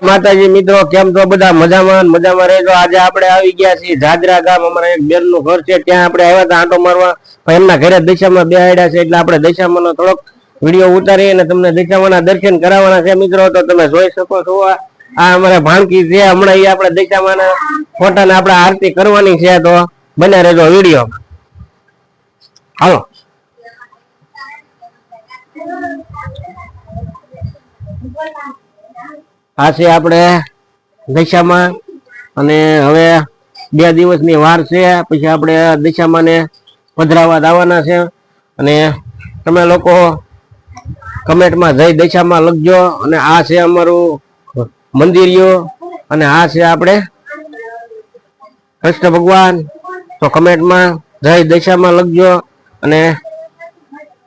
માતાજી મિત્રો, કેમ છો બધા? મજામાં મજામાં રહેજો। આજે આપણે આવી ગયા છીએ જાજરા ગામ, અમારા એક બેન નું ઘર છે, ત્યાં આપણે આવ્યા હતા આંટો મારવા। એમના ઘરે દશામાં બેહાડ્યા છે, એટલે આપણે દશામાનો થોડોક વિડીયો ઉતારી અને તમને દશામાના દર્શન કરાવવાના છે મિત્રો। તો તમે જોઈ શકો છો આ અમારા ભાણકી છે, હમણાં એ આપણે દશામાના ફોટાને આપણે આરતી કરવાની છે, તો બને રહેજો વિડીયો। હાલો આ છે આપણે દશામાં, અને હવે 2 દિવસની વાર છે, પછી આપણે દશામાને પધરાવા આવવાના છે। અને તમે લોકો કમેન્ટમાં જય દશામાં લખજો। અને આ છે અમારું મંદિરિયો, અને આ છે આપણે કૃષ્ણ ભગવાન। તો કમેન્ટમાં જય દશામાં લખજો અને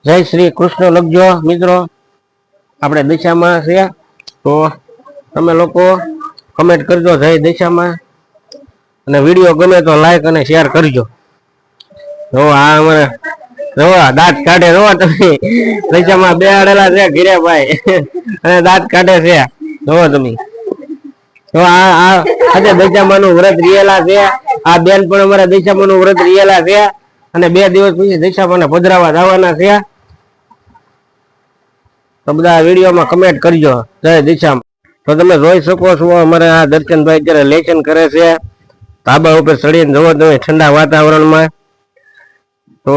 જય શ્રી કૃષ્ણ લખજો મિત્રો। આપણે દશામાં છે, તો તમે લોકો કમેન્ટ કરજો જય દશામાં, અને વિડીયો ગમે તો લાઈક અને શેર કરજો। જો આ અમારે જોવા દાંત કાઢે, જોવા તમે દશામાં બેહાડેલા છે ઘીરે ભાઈ અને દાંત કાઢે છે, જોવો તમે। તો આ આજે દશામાનું વ્રત રિયેલા છે, આ બેન પણ અમારા દશામાનું વ્રત રિયેલા છે, અને 2 દિવસ પછી દશામાને પધરાવા જવાના છે। તો બધા વિડીયોમાં કમેન્ટ કરજો જય દશામાં। તો તમે જોઈ શકો છો અમારે આ દર્શનભાઈ અત્યારે લેશન કરે છે ધાબા ઉપર ચડીને, જોવો તમે ઠંડા વાતાવરણમાં। તો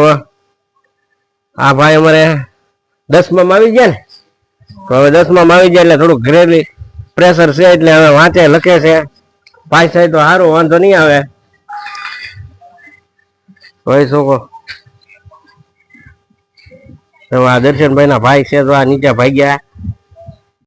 આ ભાઈ અમારે 10માં આવી ગયા ને, તો હવે 10માં આવી જાય એટલે થોડુંક ઘરેલી પ્રેશર છે, એટલે હવે વાંચે લખે છે। પાસ થાય તો સારું, વાંધો નહીં આવે। જોઈ શકો તો આ દર્શનભાઈ ના ભાઈ છે, તો આ નીચે ભાગ્યા